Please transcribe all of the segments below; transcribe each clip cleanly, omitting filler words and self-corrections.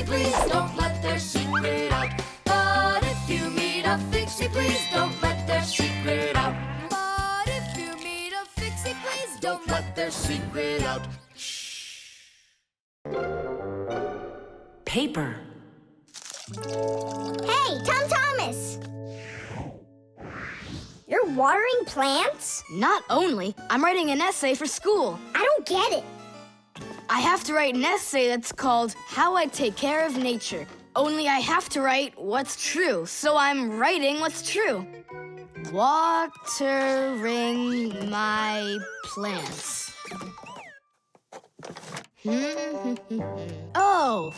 please don't let their secret out. But if you meet a Fixie, please don't let their secret out. But if you meet a Fixie, please don't let their secret out. Paper. Hey, Tom Thomas! You're watering plants? Not only. I'm writing an essay for school. I don't get it. I have to write an essay that's called How I Take Care of Nature. Only I have to write what's true, so I'm writing what's true. Watering my plants. Oh!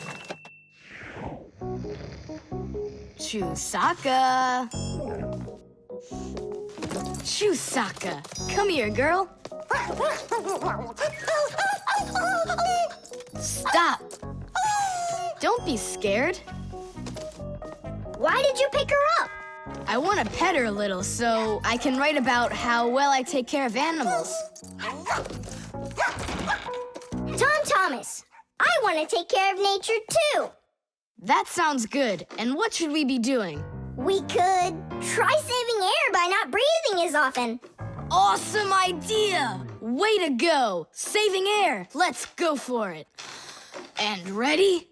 Chusaka. Chusaka, come here, girl. Stop. Don't be scared. Why did you pick her up? I want to pet her a little so I can write about how well I take care of animals. Tom Thomas, I want to take care of nature too. That sounds good. And what should we be doing? We could try saving air by not breathing as often. Awesome idea! Way to go! Saving air. Let's go for it. And ready?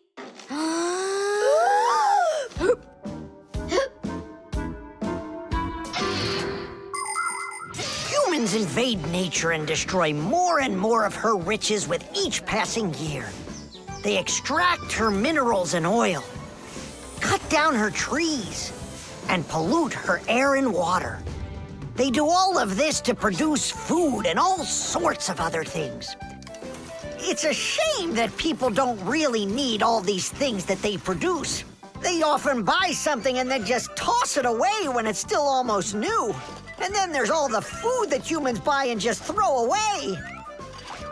Humans invade nature and destroy more and more of her riches with each passing year. They extract her minerals and oil, cut down her trees, and pollute her air and water. They do all of this to produce food and all sorts of other things. It's a shame that people don't really need all these things that they produce. They often buy something and then just toss it away when it's still almost new. And then there's all the food that humans buy and just throw away.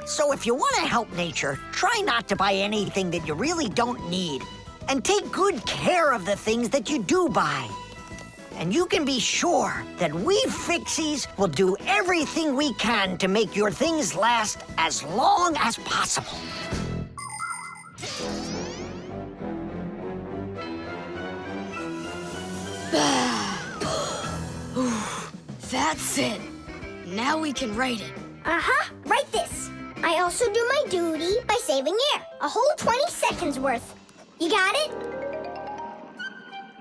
So if you want to help nature, try not to buy anything that you really don't need. And take good care of the things that you do buy. And you can be sure that we Fixies will do everything we can to make your things last as long as possible. That's it. Now we can write it. Uh-huh, write this. I also do my duty by saving air. A whole 20 seconds worth. You got it?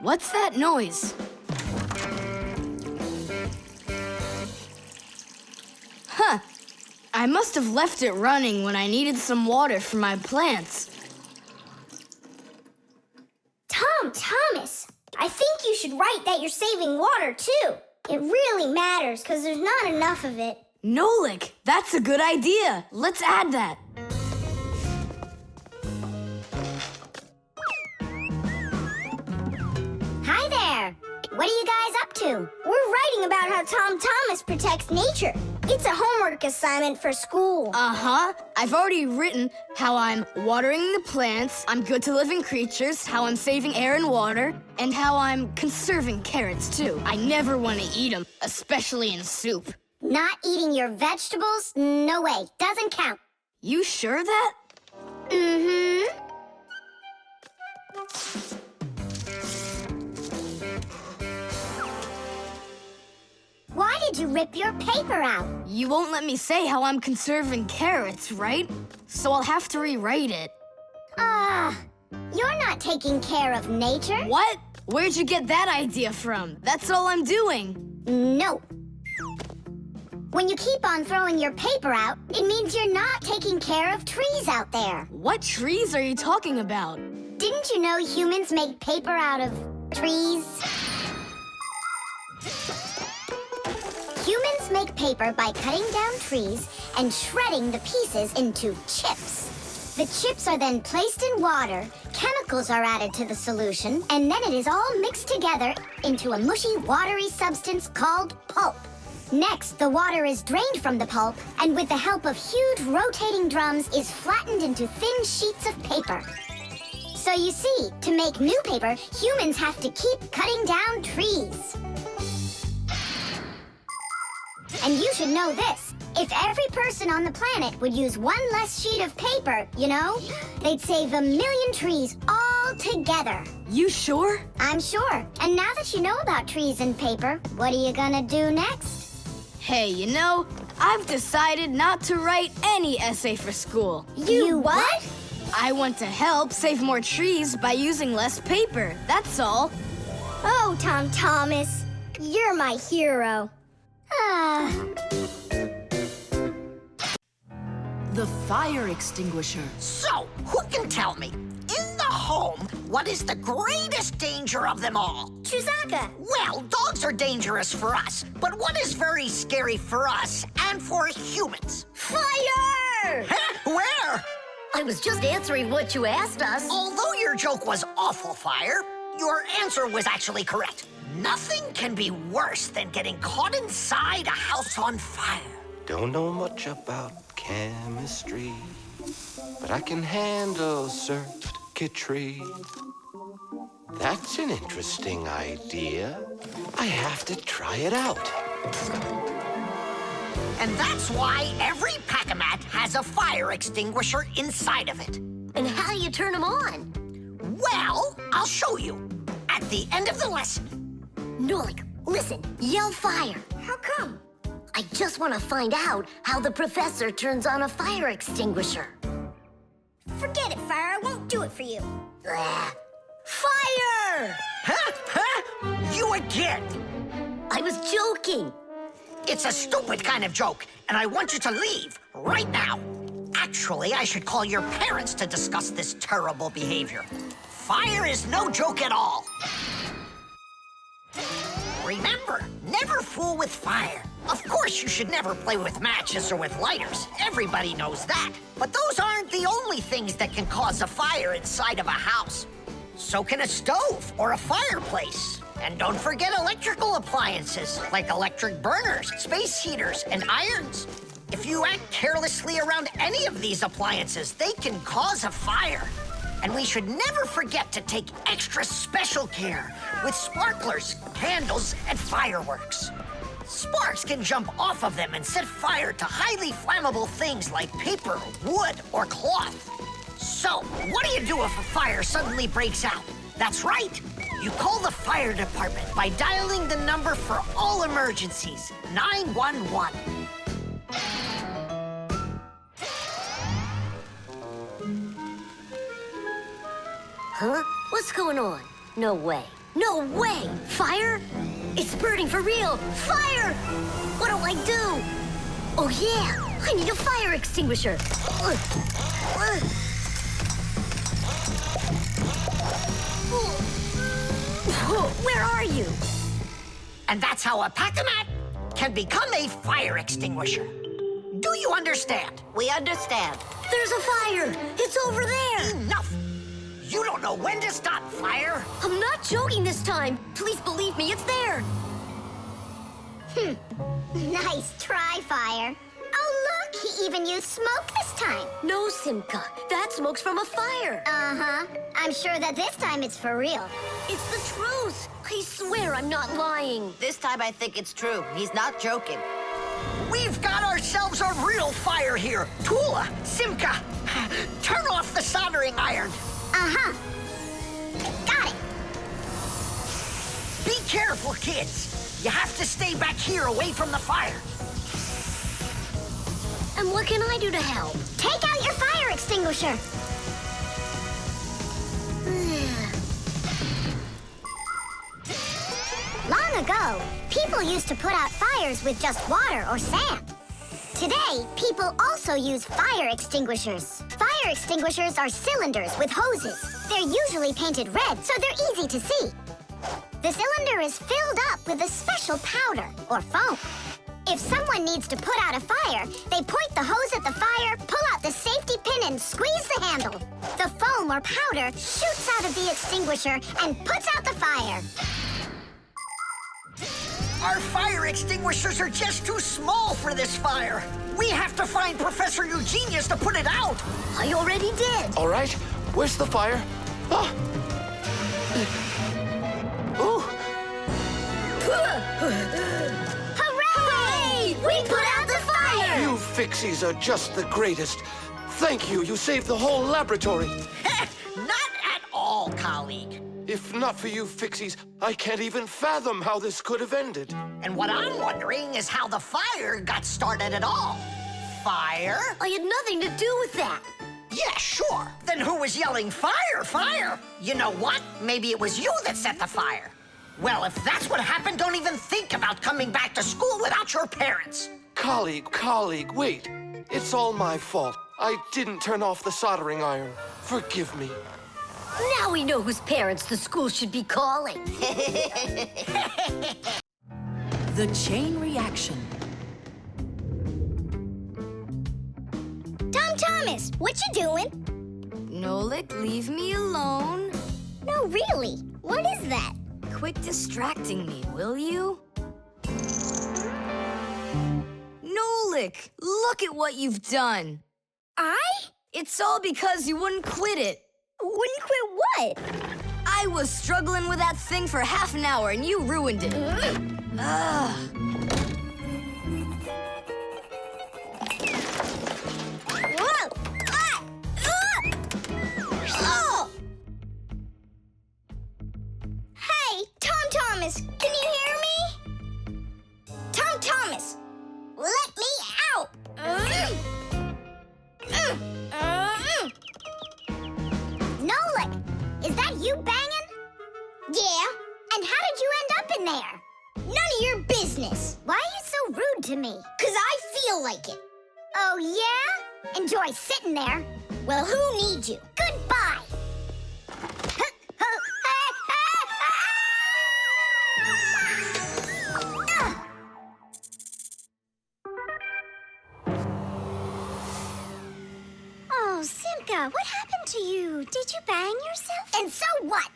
What's that noise? Huh. I must have left it running when I needed some water for my plants. Tom Thomas, I think you should write that you're saving water, too. It really matters, because there's not enough of it. Nolik, that's a good idea. Let's add that. Hi there. What are you guys up to? We're writing about how Tom Thomas protects nature. It's a homework assignment for school. Uh-huh. I've already written how I'm watering the plants, I'm good to living creatures, how I'm saving air and water, and how I'm conserving carrots, too. I never want to eat them, especially in soup. Not eating your vegetables? No way. Doesn't count. You sure that? Mm-hmm. Why did you rip your paper out? You won't let me say how I'm conserving carrots, right? So I'll have to rewrite it. You're not taking care of nature. What? Where'd you get that idea from? That's all I'm doing. No. When you keep on throwing your paper out, it means you're not taking care of trees out there. What trees are you talking about? Didn't you know humans make paper out of trees? Humans make paper by cutting down trees and shredding the pieces into chips. The chips are then placed in water, chemicals are added to the solution, and then it is all mixed together into a mushy, watery substance called pulp. Next, the water is drained from the pulp, and with the help of huge rotating drums, is flattened into thin sheets of paper. So you see, to make new paper, humans have to keep cutting down trees. And you should know this. If every person on the planet would use one less sheet of paper, you know, they'd save 1 million trees all all together. You sure? I'm sure. And now that you know about trees and paper, what are you gonna do next? Hey, you know, I've decided not to write any essay for school. You what? I want to help save more trees by using less paper, that's all. Oh, Tom Thomas, you're my hero. The fire extinguisher. So, who can tell me, in the home, what is the greatest danger of them all? Chuzaka. Well, dogs are dangerous for us, but what is very scary for us and for humans? Fire! Huh? Where? I was just answering what you asked us. Although your joke was awful, Fire, your answer was actually correct. Nothing can be worse than getting caught inside a house on fire. Don't know much about chemistry, but I can handle circuitry. That's an interesting idea. I have to try it out. And that's why every Pack-A-Mat has a fire extinguisher inside of it. And how do you turn them on? Well, I'll show you at the end of the lesson. Nolik, listen, yell fire. How come? I just want to find out how the professor turns on a fire extinguisher. Forget it, Fire. I won't do it for you. Fire! Huh? Huh? You again? I was joking. It's a stupid kind of joke, and I want you to leave right now. Actually, I should call your parents to discuss this terrible behavior. Fire is no joke at all. Remember, never fool with fire. Of course, you should never play with matches or with lighters. Everybody knows that. But those aren't the only things that can cause a fire inside of a house. So can a stove or a fireplace. And don't forget electrical appliances like electric burners, space heaters, and irons. If you act carelessly around any of these appliances, they can cause a fire. And we should never forget to take extra special care with sparklers, candles, and fireworks. Sparks can jump off of them and set fire to highly flammable things like paper, wood, or cloth. So, what do you do if a fire suddenly breaks out? That's right. You call the fire department by dialing the number for all emergencies, 911. Huh? What's going on? No way. No way! Fire? It's burning for real! Fire! What do I do? Oh, yeah! I need a fire extinguisher! Where are you? And that's how a Pack-A-Mat can become a fire extinguisher. Do you understand? We understand. There's a fire! It's over there! Enough! You don't know when to stop fire? I'm not joking this time. Please believe me, it's there. Nice try, Fire. Oh, look, he even used smoke this time. No, Simka, that smoke's from a fire. Uh-huh. I'm sure that this time it's for real. It's the truth. I swear I'm not lying. This time I think it's true. He's not joking. We've got ourselves a real fire here. Tula, Simka, turn off the soldering iron. Uh-huh. Got it. Be careful, kids. You have to stay back here away from the fire. And what can I do to help? Take out your fire extinguisher. Long ago, people used to put out fires with just water or sand. Today, people also use fire extinguishers. Fire extinguishers are cylinders with hoses. They're usually painted red, so they're easy to see. The cylinder is filled up with a special powder, or foam. If someone needs to put out a fire, they point the hose at the fire, pull out the safety pin, and squeeze the handle. The foam or powder shoots out of the extinguisher and puts out the fire. Our fire extinguishers are just too small for this fire. We have to find Professor Eugenius to put it out. I already did. All right, where's the fire? Ah! Ooh! Hooray! We put out the fire! You Fixies are just the greatest. Thank you. You saved the whole laboratory. Not at all, colleague. If not for you, Fixies, I can't even fathom how this could have ended. And what I'm wondering is how the fire got started at all. Fire? I had nothing to do with that. Yeah, sure. Then who was yelling, fire, fire? You know what? Maybe it was you that set the fire. Well, if that's what happened, don't even think about coming back to school without your parents. Colleague, wait. It's all my fault. I didn't turn off the soldering iron. Forgive me. Now we know whose parents the school should be calling. The chain reaction. Tom Thomas, what you doing? Nolik, leave me alone. No, really. What is that? Quit distracting me, will you? Nolik, look at what you've done. I? It's all because you wouldn't quit it. Wouldn't quit what? I was struggling with that thing for half an hour and you ruined it. Ugh. Whoa! Ah! Oh! Hey, Tom Thomas, can you hear me? Tom Thomas, let me out! Nolik, is that you banging? Yeah. And how did you end up in there? None of your business. Why are you so rude to me? 'Cause I feel like it. Oh, yeah? Enjoy sitting there. Well, who needs you? Goodbye. Oh, Simka, what happened to you? Did you bang yourself? And so what?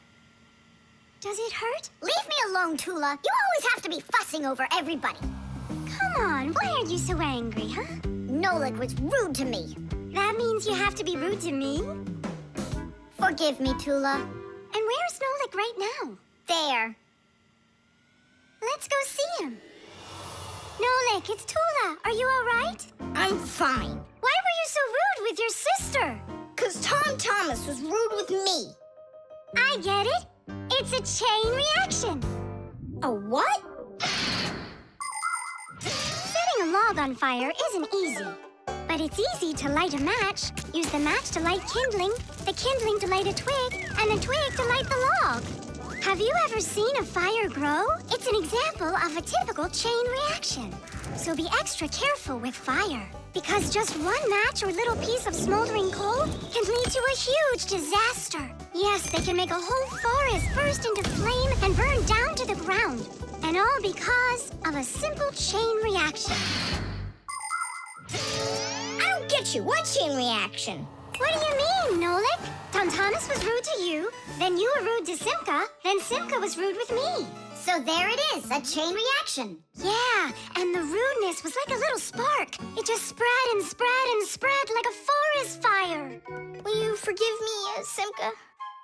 Does it hurt? Leave me alone, Tula. You always have to be fussing over everybody. Come on, why are you so angry, huh? Nolik was rude to me. That means you have to be rude to me? Forgive me, Tula. And where's Nolik right now? There. Let's go see him. Nolik, it's Tula. Are you all right? I'm fine. Why were you so rude with your sister? 'Cause Tom Thomas was rude with me. I get it. It's a chain reaction. A what? Setting a log on fire isn't easy. But it's easy to light a match. Use the match to light kindling, the kindling to light a twig, and the twig to light the log. Have you ever seen a fire grow? It's an example of a typical chain reaction. So be extra careful with fire. Because just one match or little piece of smoldering coal can lead to a huge disaster. Yes, they can make a whole forest burst into flame and burn down to the ground. And all because of a simple chain reaction. I don't get you. What chain reaction? What do you mean, Nolik? Tom Thomas was rude to you, then you were rude to Simka, then Simka was rude with me. So there it is, a chain reaction. Yeah, and the rudeness was like a little spark. It just spread and spread and spread like a forest fire. Will you forgive me, Simka?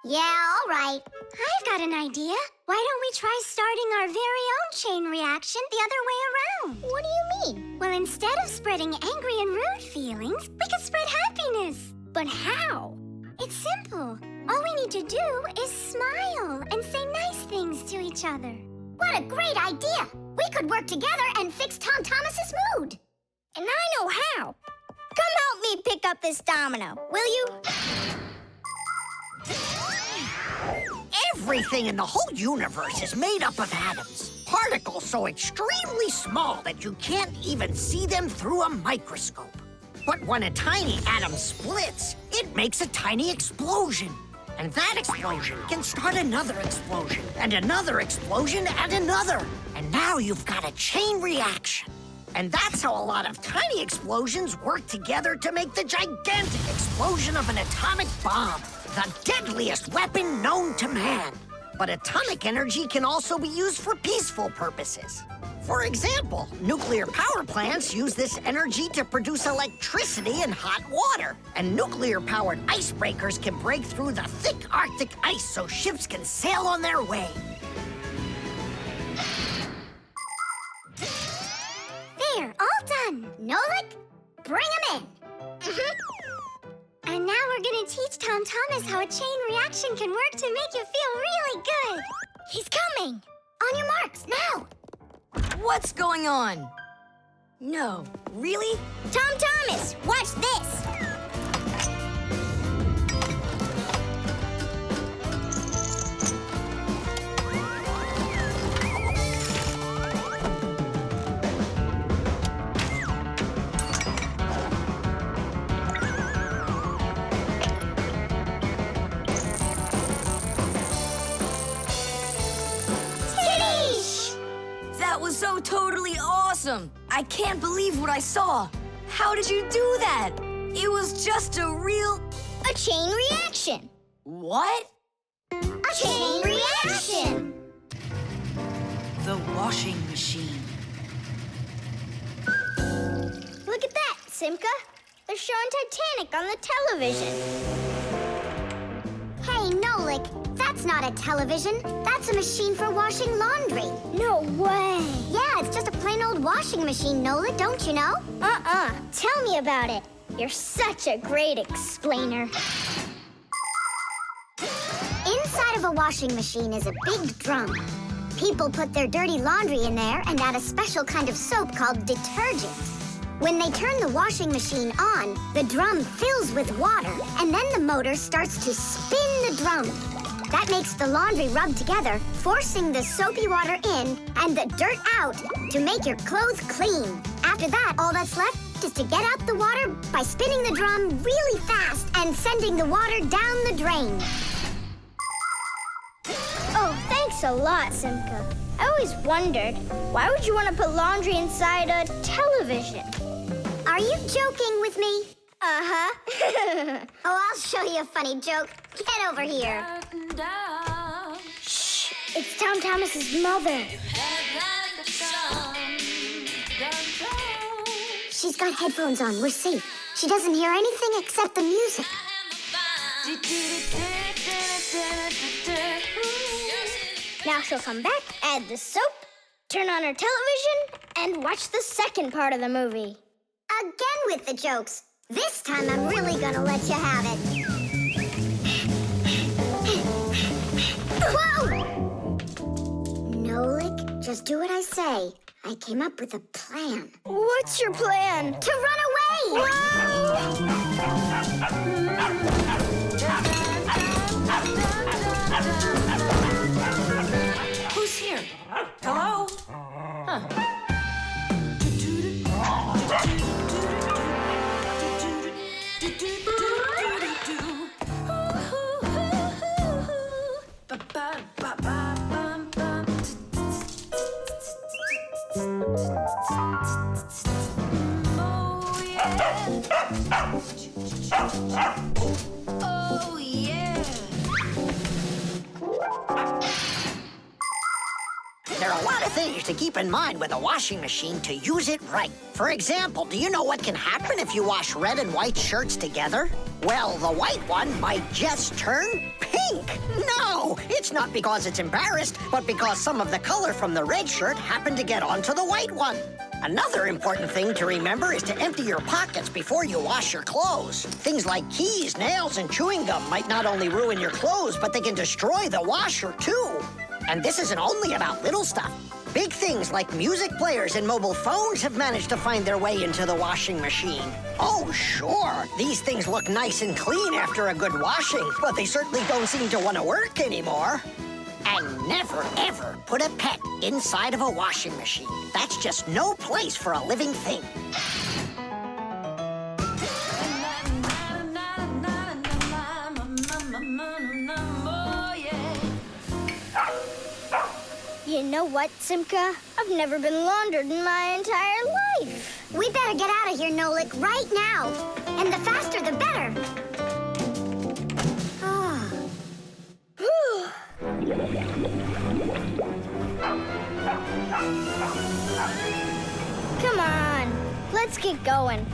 Yeah, all right. I've got an idea. Why don't we try starting our very own chain reaction the other way around? What do you mean? Well, instead of spreading angry and rude feelings, we could spread happiness. But how? It's simple. All we need to do is smile and say nice things to each other. What a great idea! We could work together and fix Tom Thomas's mood. And I know how. Come help me pick up this domino, will you? Everything in the whole universe is made up of atoms. Particles so extremely small that you can't even see them through a microscope. But when a tiny atom splits, it makes a tiny explosion. And that explosion can start another explosion, and another explosion, and another. And now you've got a chain reaction. And that's how a lot of tiny explosions work together to make the gigantic explosion of an atomic bomb, the deadliest weapon known to man. But atomic energy can also be used for peaceful purposes. For example, nuclear power plants use this energy to produce electricity and hot water. And nuclear-powered icebreakers can break through the thick Arctic ice so ships can sail on their way. There, all done. Nolik, bring him in. And now we're gonna teach Tom Thomas how a chain reaction can work to make you feel really good. He's coming. On your marks, now. What's going on? No, really? Tom Thomas, watch this. That was so totally awesome! I can't believe what I saw! How did you do that? It was just a chain reaction. What? A chain reaction. The washing machine. Look at that, Simka. They're showing Titanic on the television. Hey, Nolik, that's not a television. That's a machine for washing laundry. No way. Yeah, it's just a plain old washing machine, Nolik, don't you know? Tell me about it. You're such a great explainer. Inside of a washing machine is a big drum. People put their dirty laundry in there and add a special kind of soap called detergent. When they turn the washing machine on, the drum fills with water, and then the motor starts to spin the drum. That makes the laundry rub together, forcing the soapy water in and the dirt out to make your clothes clean. After that, all that's left is to get out the water by spinning the drum really fast and sending the water down the drain. Oh, thanks a lot, Simka. I always wondered, why would you want to put laundry inside a television? Are you joking with me? Uh-huh. Oh, I'll show you a funny joke. Get over here. Shh, it's Tom Thomas's mother. She's got headphones on. We're safe. She doesn't hear anything except the music. Now she'll come back, add the soap, turn on her television, and watch the second part of the movie. Again with the jokes. This time I'm really gonna let you have it. Whoa! Nolik, just do what I say. I came up with a plan. What's your plan? To run away! Who's here? Hello? Huh. Oh, yeah! There are a lot of things to keep in mind with a washing machine to use it right. For example, do you know what can happen if you wash red and white shirts together? Well, the white one might just turn pink. No, it's not because it's embarrassed, but because some of the color from the red shirt happened to get onto the white one. Another important thing to remember is to empty your pockets before you wash your clothes. Things like keys, nails, and chewing gum might not only ruin your clothes, but they can destroy the washer, too. And this isn't only about little stuff. Big things like music players and mobile phones have managed to find their way into the washing machine. Oh, sure, these things look nice and clean after a good washing, but they certainly don't seem to want to work anymore. And never, ever put a pet inside of a washing machine. That's just no place for a living thing. You know what, Simka? I've never been laundered in my entire life. We better get out of here, Nolik, right now. And the faster, the better. Come on, let's get going.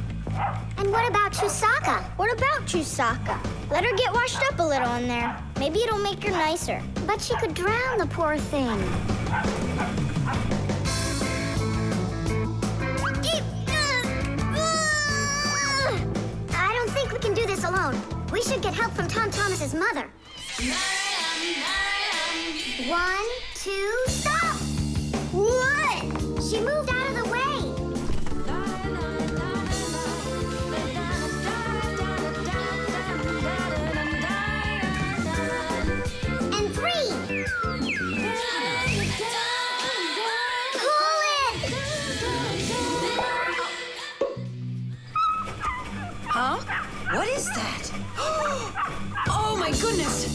And what about Chusaka? What about Chusaka? Let her get washed up a little in there. Maybe it'll make her nicer. But she could drown, the poor thing. I don't think we can do this us alone. We should get help from Tom Thomas's mother. 1, 2, stop! What? She moved out of the way. And 3. Pull it! Huh? What is that? Oh, my goodness!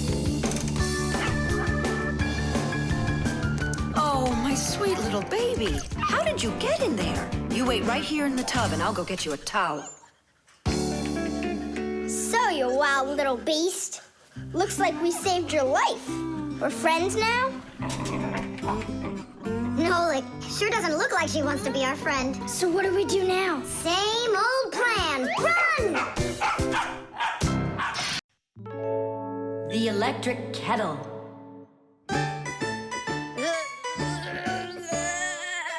Oh, my sweet little baby. How did you get in there? You wait right here in the tub, and I'll go get you a towel. So, you wild little beast. Looks like we saved your life. We're friends now? Nolik, sure doesn't look like she wants to be our friend. So what do we do now? Same old plan. Run! The Electric Kettle.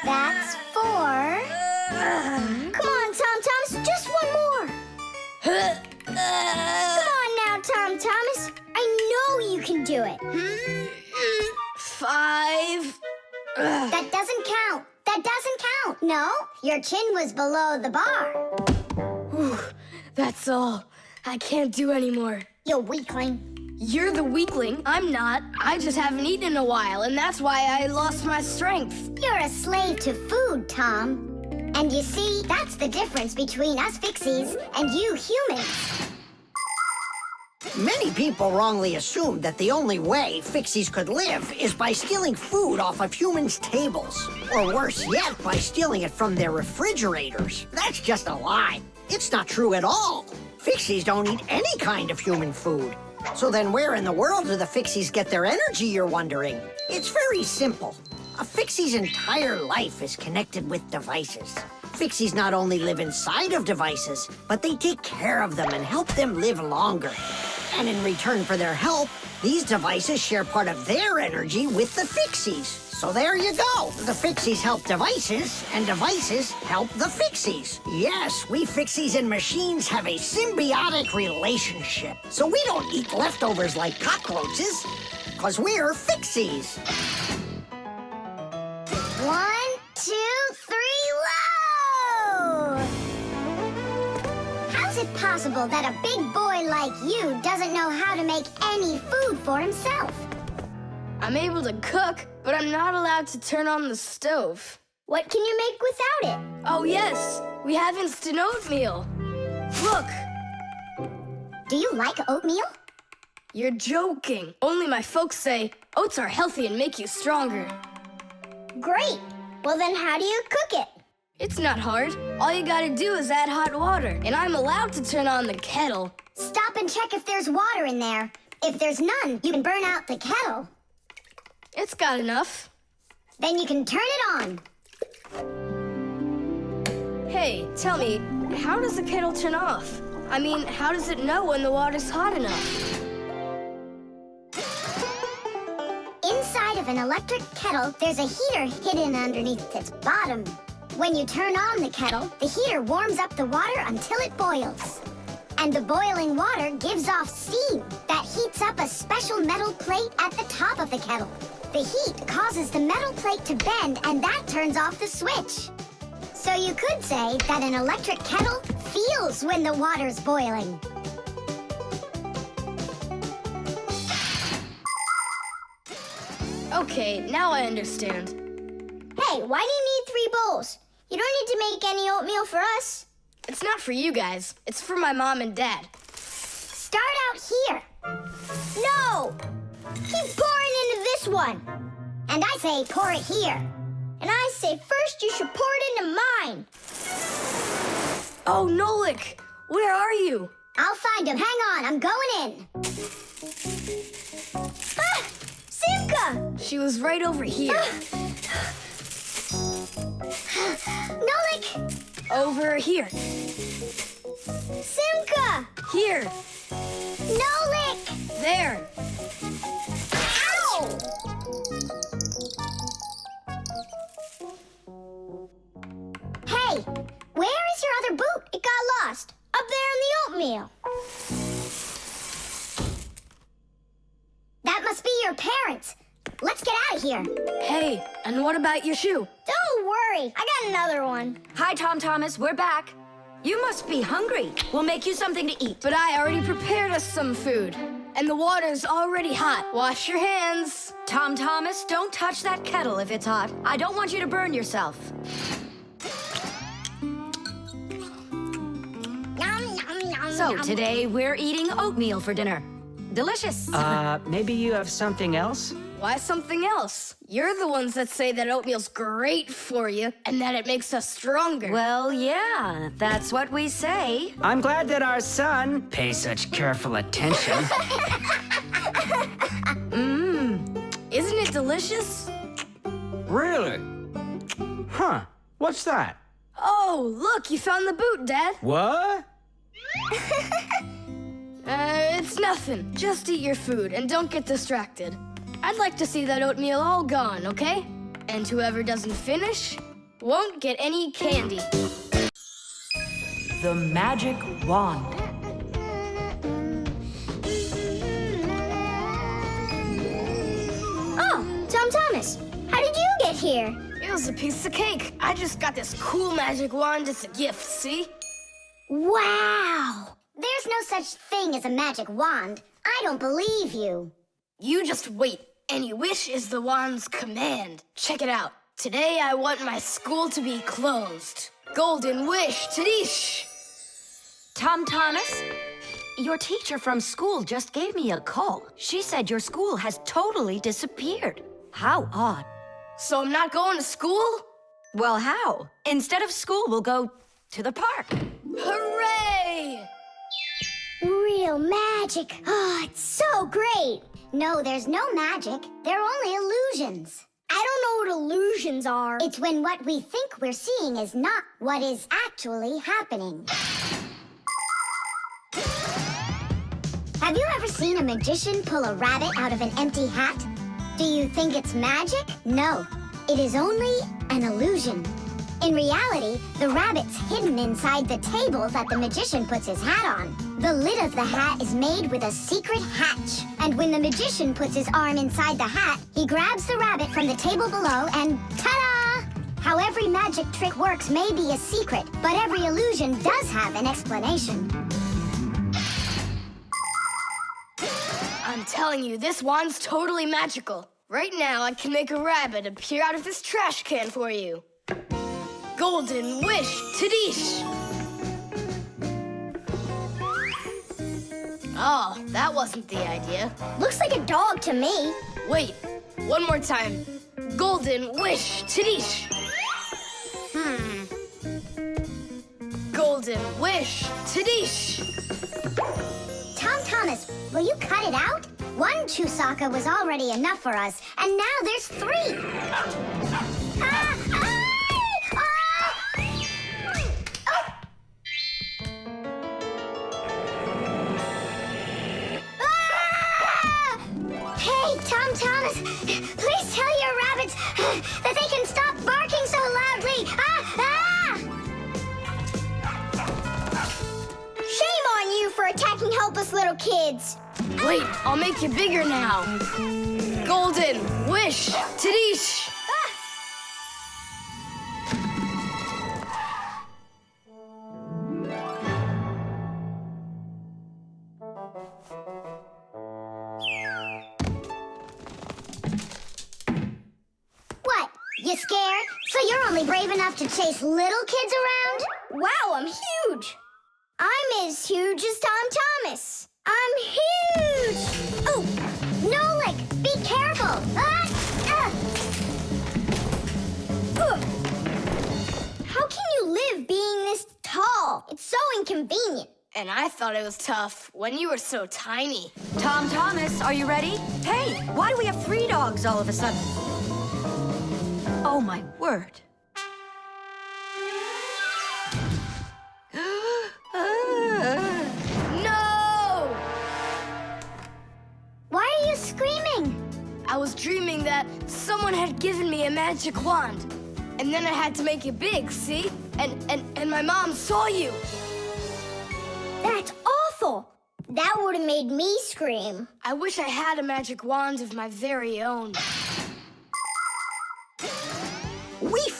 That's 4. Come on, Tom Thomas, just one more. Come on now, Tom Thomas. I know you can do it. 5. That doesn't count. That doesn't count. No, your chin was below the bar. Whew, that's all. I can't do anymore. You weakling. You're the weakling. I'm not. I just haven't eaten in a while, and that's why I lost my strength. You're a slave to food, Tom. And you see, that's the difference between us Fixies and you humans. Many people wrongly assume that the only way Fixies could live is by stealing food off of humans' tables. Or worse yet, by stealing it from their refrigerators. That's just a lie. It's not true at all. Fixies don't eat any kind of human food. So then where in the world do the Fixies get their energy, you're wondering? It's very simple. A Fixie's entire life is connected with devices. Fixies not only live inside of devices, but they take care of them and help them live longer. And in return for their help, these devices share part of their energy with the Fixies. So there you go. The Fixies help devices, and devices help the Fixies. Yes, we Fixies and machines have a symbiotic relationship. So we don't eat leftovers like cockroaches, because we're Fixies. 1, 2, 3, load! How's it possible that a big boy like you doesn't know how to make any food for himself? I'm able to cook, but I'm not allowed to turn on the stove. What can you make without it? Oh, yes. We have instant oatmeal. Look. Do you like oatmeal? You're joking. Only my folks say oats are healthy and make you stronger. Great. Well, then how do you cook it? It's not hard. All you gotta do is add hot water, and I'm allowed to turn on the kettle. Stop and check if there's water in there. If there's none, you can burn out the kettle. It's got enough. Then you can turn it on. Hey, tell me, how does the kettle turn off? I mean, how does it know when the water's hot enough? Inside of an electric kettle, there's a heater hidden underneath its bottom. When you turn on the kettle, the heater warms up the water until it boils. And the boiling water gives off steam that heats up a special metal plate at the top of the kettle. The heat causes the metal plate to bend, and that turns off the switch. So you could say that an electric kettle feels when the water's boiling. Okay, now I understand. Hey, why do you need 3 bowls? You don't need to make any oatmeal for us. It's not for you guys. It's for my mom and dad. Start out here. No! Keep pouring into this one. And I say pour it here. And I say first you should pour it into mine. Oh, Nolik! Where are you? I'll find him. Hang on, I'm going in. Ah! Simka! She was right over here. Nolik! Over here. Simka! Here. Nolik! There. Ow! Hey, where is your other boot? It got lost. Up there in the oatmeal. of here. Hey, and what about your shoe? Don't worry, I got another one. Hi, Tom Thomas. We're back. You must be hungry. We'll make you something to eat. But I already prepared us some food. And the water's already hot. Wash your hands. Tom Thomas, don't touch that kettle if it's hot. I don't want you to burn yourself. So today we're eating oatmeal for dinner. Delicious. Maybe you have something else? Why something else? You're the ones that say that oatmeal's great for you and that it makes us stronger. Well, yeah, that's what we say. I'm glad that our son pays such careful attention. Isn't it delicious? Really? Huh. What's that? Oh, look, you found the boot, Dad. What? It's nothing. Just eat your food and don't get distracted. I'd like to see that oatmeal all gone, okay? And whoever doesn't finish won't get any candy. The magic wand. Oh, Tom Thomas, how did you get here? It was a piece of cake. I just got this cool magic wand as a gift, see? Wow! There's no such thing as a magic wand. I don't believe you. You just wait. Any wish is the wand's command. Check it out. Today I want my school to be closed. Golden wish, Tadish! Tom Thomas, your teacher from school just gave me a call. She said your school has totally disappeared. How odd. So I'm not going to school? Well, how? Instead of school, we'll go to the park. Hooray! Real magic. Oh, it's so great. No, there's no magic. They're only illusions. I don't know what illusions are. It's when what we think we're seeing is not what is actually happening. Have you ever seen a magician pull a rabbit out of an empty hat? Do you think it's magic? No, it is only an illusion. In reality, the rabbit's hidden inside the table that the magician puts his hat on. The lid of the hat is made with a secret hatch. And when the magician puts his arm inside the hat, he grabs the rabbit from the table below and ta-da! How every magic trick works may be a secret, but every illusion does have an explanation. I'm telling you, this wand's totally magical. Right now, I can make a rabbit appear out of this trash can for you. Golden wish, Tadish! Oh, that wasn't the idea. Looks like a dog to me. Wait, one more time. Golden wish, Tadish! Golden wish, Tadish! Tom Thomas, will you cut it out? One Chusaka was already enough for us, and now there's 3. Hey, Tom Thomas, please tell your rabbits that they can stop barking so loudly. Shame on you for attacking helpless little kids. Wait, I'll make you bigger now. Golden wish, Tadish! What? You scared? So you're only brave enough to chase little kids around? Wow, I'm huge. I'm as huge as Tom Thomas. I'm huge! Oh, Nolik, be careful! How can you live being this tall? It's so inconvenient. And I thought it was tough when you were so tiny. Tom Thomas, are you ready? Hey, why do we have 3 dogs all of a sudden? Oh, my word. No! Why are you screaming? I was dreaming that someone had given me a magic wand. And then I had to make it big, see? And my mom saw you. That's awful. That would have made me scream. I wish I had a magic wand of my very own.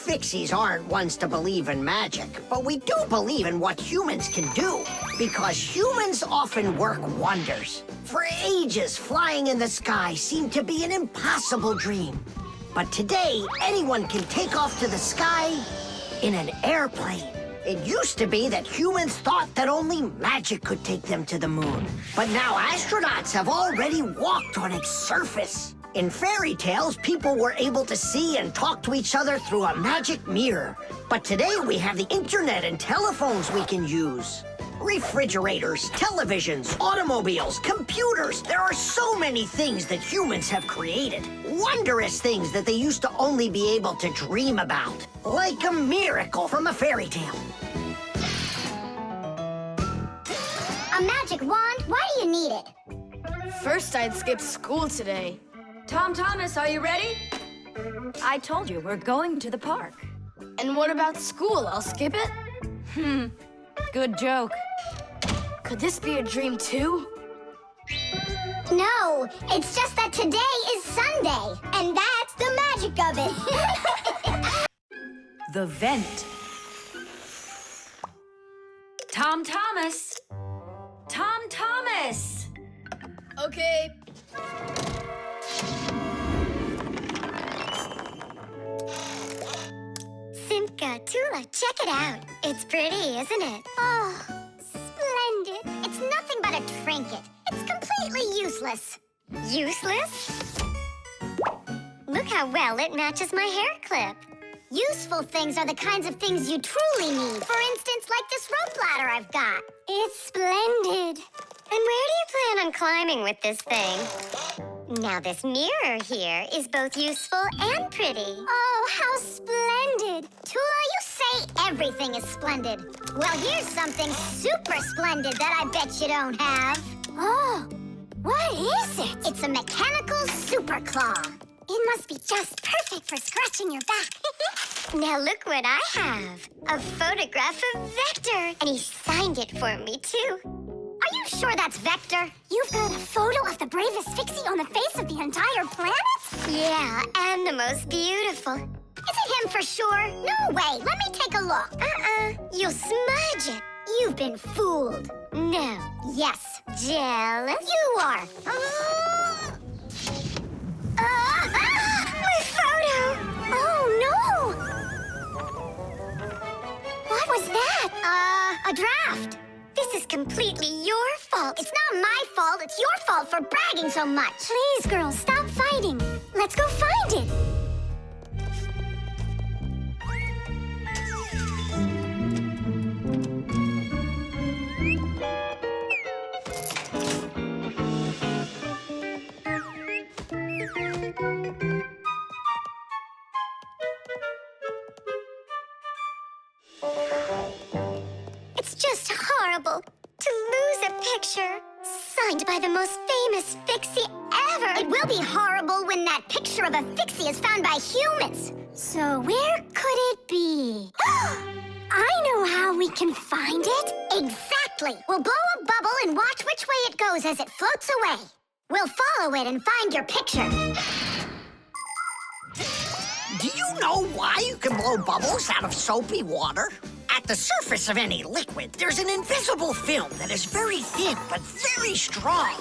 Fixies aren't ones to believe in magic, but we do believe in what humans can do, because humans often work wonders. For ages, flying in the sky seemed to be an impossible dream. But today, anyone can take off to the sky in an airplane. It used to be that humans thought that only magic could take them to the moon. But now astronauts have already walked on its surface. In fairy tales, people were able to see and talk to each other through a magic mirror. But today we have the internet and telephones we can use. Refrigerators, televisions, automobiles, computers. There are so many things that humans have created. Wondrous things that they used to only be able to dream about. Like a miracle from a fairy tale. A magic wand? Why do you need it? First, I'd skipped school today. Tom Thomas, are you ready? I told you, we're going to the park. And what about school? I'll skip it? Good joke. Could this be a dream too? No, it's just that today is Sunday, and that's the magic of it. The vent. Tom Thomas! Tom Thomas! Okay. Simka, Tula, check it out. It's pretty, isn't it? Oh, splendid. It's nothing but a trinket. It's completely useless. Useless? Look how well it matches my hair clip. Useful things are the kinds of things you truly need. For instance, like this rope ladder I've got. It's splendid. And where do you plan on climbing with this thing? Now this mirror here is both useful and pretty. Oh, how splendid. Tula, you say everything is splendid. Well, here's something super splendid that I bet you don't have. Oh, what is it? It's a mechanical super claw. It must be just perfect for scratching your back. Now look what I have. A photograph of Vector. And he signed it for me, too. Are you sure that's Vector? You've got a photo of the bravest Fixie on the face of the entire planet? Yeah, and the most beautiful. Is it him for sure? No way. Let me take a look. You'll smudge it. You've been fooled. No. Yes. Jealous? You are. My photo! Oh, no! What was that? A draft. This is completely your fault. It's not my fault. It's your fault for bragging so much. Please, girls, stop fighting. Let's go find it. It's just horrible to lose a picture signed by the most famous Fixie ever. It will be horrible when that picture of a Fixie is found by humans. So where could it be? I know how we can find it. Exactly. We'll blow a bubble and watch which way it goes as it floats away. We'll follow it and find your picture. Do you know why you can blow bubbles out of soapy water? At the surface of any liquid, there's an invisible film that is very thin but very strong.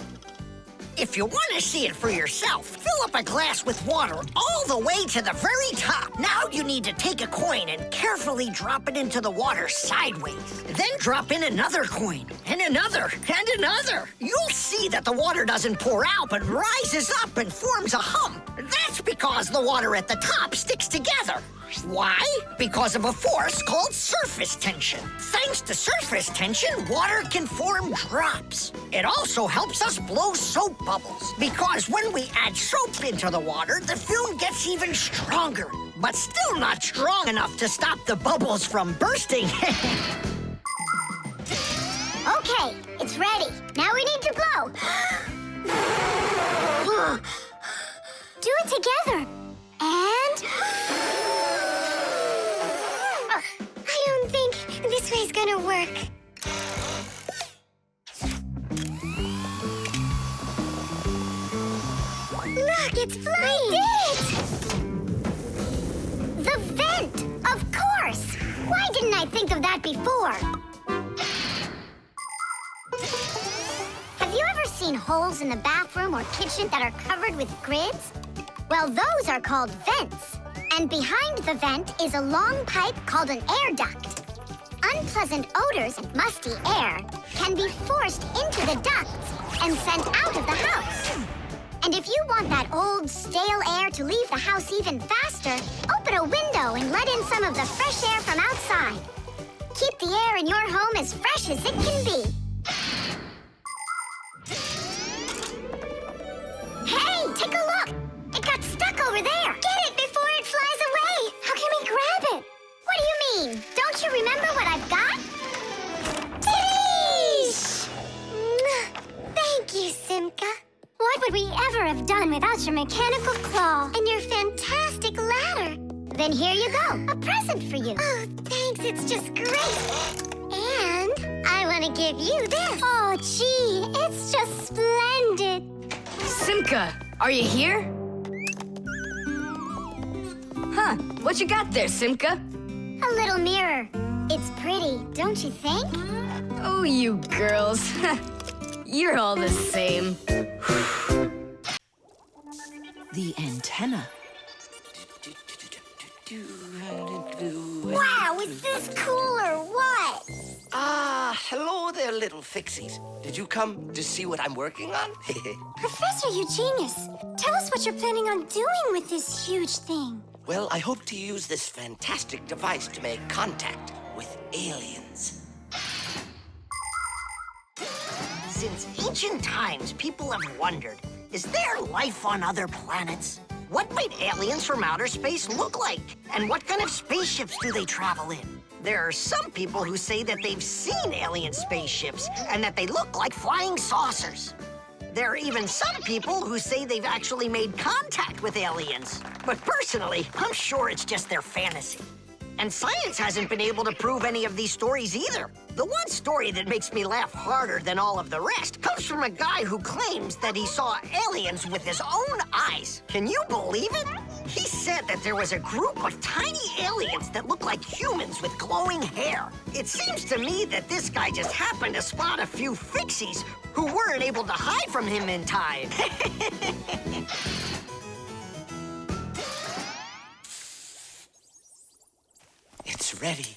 If you want to see it for yourself, fill up a glass with water all the way to the very top. Now you need to take a coin and carefully drop it into the water sideways. Then drop in another coin, and another, and another. You'll see that the water doesn't pour out, but rises up and forms a hump. That's because the water at the top sticks together. Why? Because of a force called surface tension. Thanks to surface tension, water can form drops. It also helps us blow soap bubbles, because when we add soap into the water, the film gets even stronger, but still not strong enough to stop the bubbles from bursting. Okay, it's ready. Now we need to blow. Do it together. And... I don't think this way's gonna work. Look, it's flying! We did it! The vent! I think of that before? Have you ever seen holes in the bathroom or kitchen that are covered with grids? Well, those are called vents. And behind the vent is a long pipe called an air duct. Unpleasant odors and musty air can be forced into the ducts and sent out of the house. And if you want that old, stale air to leave the house even faster, open a window and let in some of the fresh air from outside. Keep the air in your home as fresh as it can be. Hey, take a look! It got stuck over there! Get it before it flies away! How can we grab it? What do you mean? Don't you remember what I've got? Titties! Thank you, Simka. What would we ever have done without your mechanical claw and your fantastic ladder? Then here you go, a present for you. Oh, thanks, it's just great. And I want to give you this. Oh, gee, it's just splendid. Simka, are you here? Huh, what you got there, Simka? A little mirror. It's pretty, don't you think? Oh, you girls. You're all the same. The antenna. Wow, is this cool or what? Ah, hello there, little Fixies. Did you come to see what I'm working on? Professor, you genius. Tell us what you're planning on doing with this huge thing. Well, I hope to use this fantastic device to make contact with aliens. Since ancient times, people have wondered, is there life on other planets? What might aliens from outer space look like? And what kind of spaceships do they travel in? There are some people who say that they've seen alien spaceships and that they look like flying saucers. There are even some people who say they've actually made contact with aliens. But personally, I'm sure it's just their fantasy. And science hasn't been able to prove any of these stories either. The one story that makes me laugh harder than all of the rest comes from a guy who claims that he saw aliens with his own eyes. Can you believe it? He said that there was a group of tiny aliens that looked like humans with glowing hair. It seems to me that this guy just happened to spot a few Fixies who weren't able to hide from him in time. It's ready.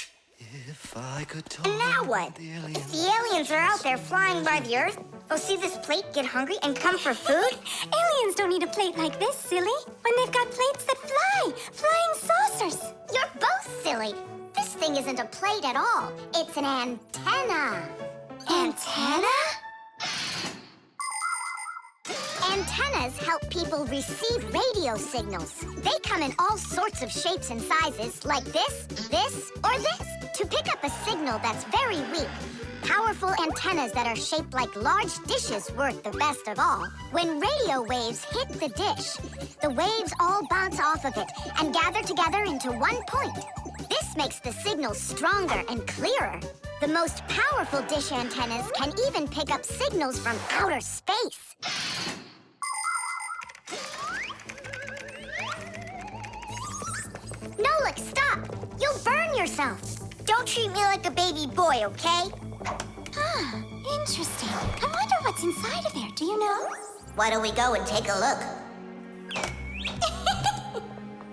If I could talk. And now what? If the aliens are out there flying by the Earth, they'll see this plate, get hungry, and come for food? Aliens don't need a plate like this, silly. When they've got plates that fly, flying saucers. You're both silly. This thing isn't a plate at all. It's an antenna. Antenna? Antennas help people receive radio signals. They come in all sorts of shapes and sizes, like this, or this. To pick up a signal that's very weak, powerful antennas that are shaped like large dishes work the best of all. When radio waves hit the dish, the waves all bounce off of it and gather together into one point. This makes the signal stronger and clearer. The most powerful dish antennas can even pick up signals from outer space. Nolik, stop! You'll burn yourself. Don't treat me like a baby boy, okay? Ah, interesting. I wonder what's inside of there. Do you know? Why don't we go and take a look?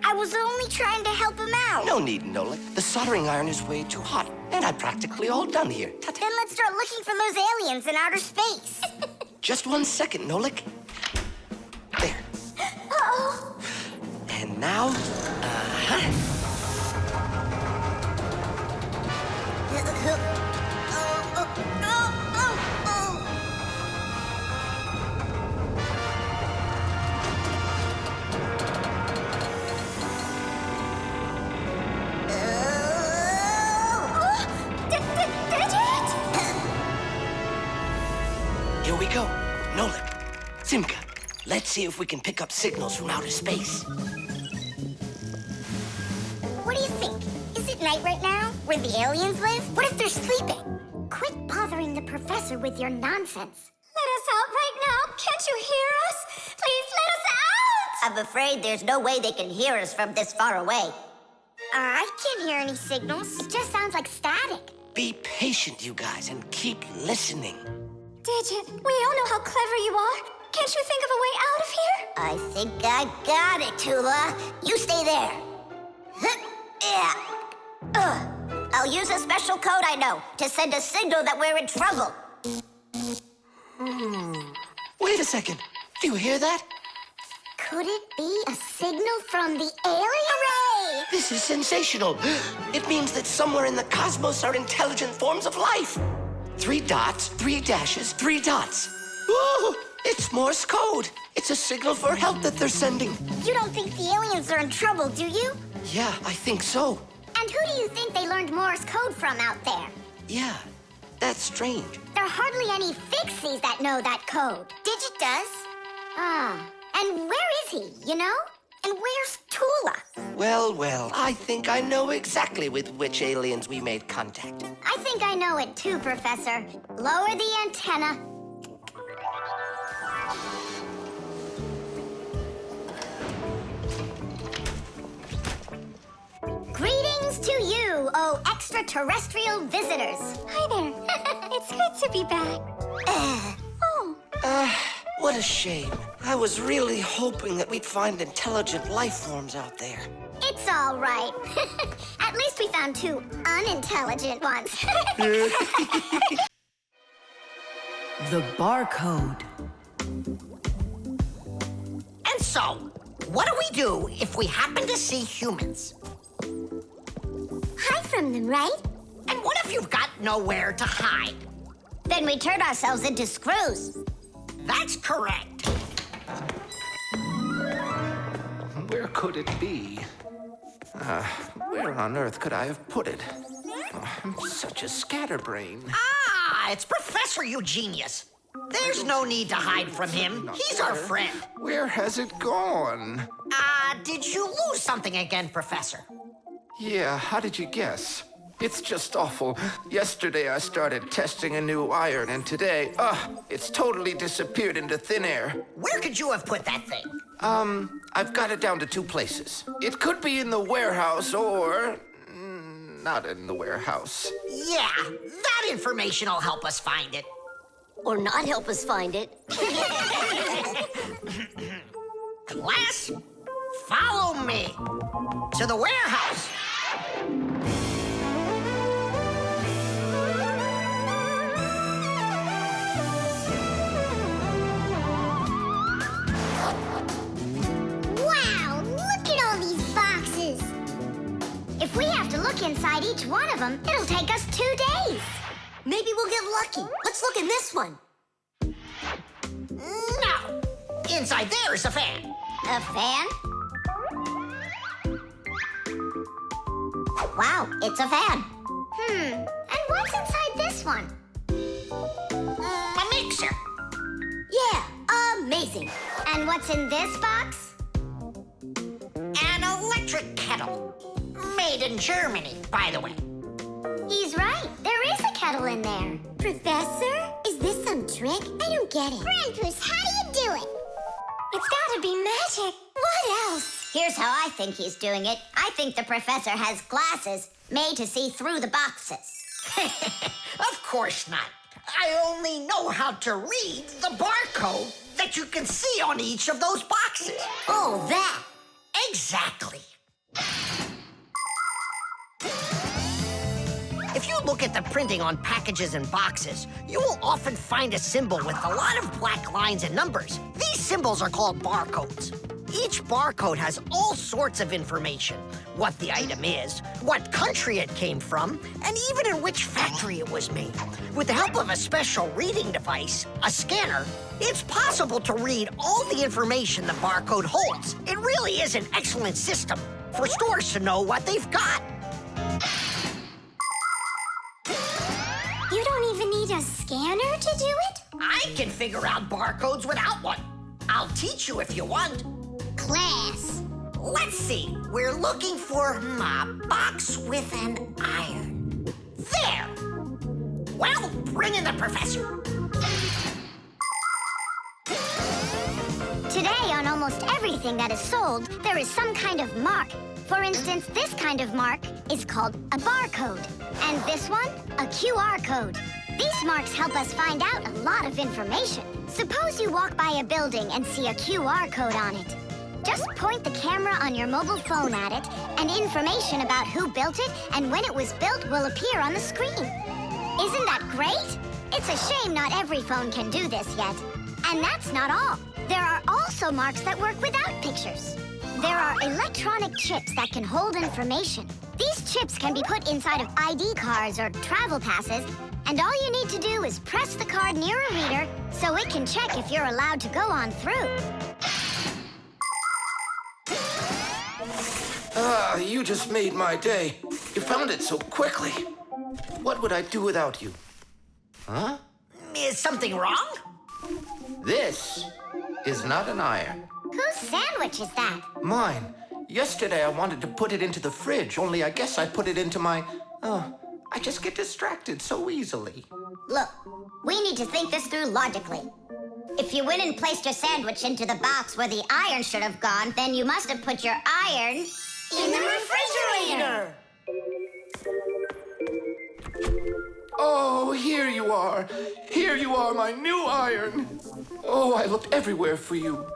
I was only trying to help him out. No need, Nolik. The soldering iron is way too hot, and I'm practically all done here. Ta-ta. Then let's start looking for those aliens in outer space. Just 1 second, Nolik. There. Uh-oh. And now, here we go. Nolik, Simka, let's see if we can pick up signals from outer space. What do you think? Is it night right now, where the aliens live? What if they're sleeping? Quit bothering the professor with your nonsense. Let us out right now. Can't you hear us? Please let us out! I'm afraid there's no way they can hear us from this far away. I can't hear any signals. It just sounds like static. Be patient, you guys, and keep listening. Digit, we all know how clever you are. Can't you think of a way out of here? I think I got it, Tula. You stay there. Yeah. I'll use a special code I know to send a signal that we're in trouble. Wait a second. Do you hear that? Could it be a signal from the alien? Hooray! This is sensational. It means that somewhere in the cosmos are intelligent forms of life. 3 dots, 3 dashes, 3 dots. Ooh, it's Morse code. It's a signal for help that they're sending. You don't think the aliens are in trouble, do you? Yeah, I think so. And who do you think they learned Morse code from out there? Yeah, that's strange. There are hardly any Fixies that know that code. Digit does. Ah, and where is he, you know? And where's Tula? Well, I think I know exactly with which aliens we made contact. I think I know it too, Professor. Lower the antenna. Greetings to you, oh extraterrestrial visitors. Hi there. It's good to be back. What a shame. I was really hoping that we'd find intelligent life forms out there. It's all right. At least we found 2 unintelligent ones. The barcode. And so, what do if we happen to see humans? Hide from them, right? And what if you've got nowhere to hide? Then we turn ourselves into screws. That's correct. Where could it be? Where on earth could I have put it? Oh, I'm such a scatterbrain. Ah, it's Professor Eugenius. There's no need to hide from him. He's our friend. Where has it gone? Did you lose something again, Professor? Yeah, how did you guess? It's just awful. Yesterday I started testing a new iron, and today, it's totally disappeared into thin air. Where could you have put that thing? I've got it down to 2 places. It could be in the warehouse or not in the warehouse. Yeah, that information will help us find it. Or not help us find it. Class, follow me to the warehouse. Wow, look at all these boxes. If we have to look inside each one of them, it'll take us 2 days. Maybe we'll get lucky. Let's look in this one. No, inside there is a fan. A fan? Wow, it's a fan. And what's inside this one? A mixer. Yeah, amazing. And what's in this box? An electric kettle. Made in Germany, by the way. He's right. There is a kettle in there. Professor, is this some trick? I don't get it. Krampus, how do you do it? It's gotta be magic. What else? Here's how I think he's doing it. I think the professor has glasses made to see through the boxes. Of course not. I only know how to read the barcode that you can see on each of those boxes. Oh, that. Exactly. If you look at the printing on packages and boxes, you will often find a symbol with a lot of black lines and numbers. These symbols are called barcodes. Each barcode has all sorts of information. What the item is, what country it came from, and even in which factory it was made. With the help of a special reading device, a scanner, it's possible to read all the information the barcode holds. It really is an excellent system for stores to know what they've got. You don't even need a scanner to do it? I can figure out barcodes without one. I'll teach you if you want. Class. Let's see. We're looking for a box with an iron. There. Well, bring in the professor. Today, on almost everything that is sold, there is some kind of mark. For instance, this kind of mark is called a barcode, and this one, a QR code. These marks help us find out a lot of information. Suppose you walk by a building and see a QR code on it. Just point the camera on your mobile phone at it, and information about who built it and when it was built will appear on the screen. Isn't that great? It's a shame not every phone can do this yet. And that's not all. There are also marks that work without pictures. There are electronic chips that can hold information. These chips can be put inside of ID cards or travel passes, and all you need to do is press the card near a reader so it can check if you're allowed to go on through. You just made my day. You found it so quickly. What would I do without you? Huh? Is something wrong? This is not an iron. Whose sandwich is that? Mine. Yesterday I wanted to put it into the fridge, only I guess I put it into my... I just get distracted so easily. Look, we need to think this through logically. If you went and placed your sandwich into the box where the iron should have gone, then you must have put your iron in the refrigerator. Oh, here you are. Here you are, my new iron. Oh, I looked everywhere for you.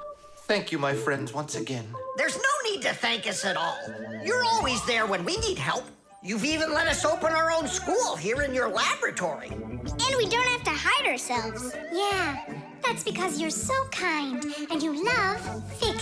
Thank you, my friends, once again. There's no need to thank us at all. You're always there when we need help. You've even let us open our own school here in your laboratory. And we don't have to hide ourselves. Yeah, that's because you're so kind and you love Fixie.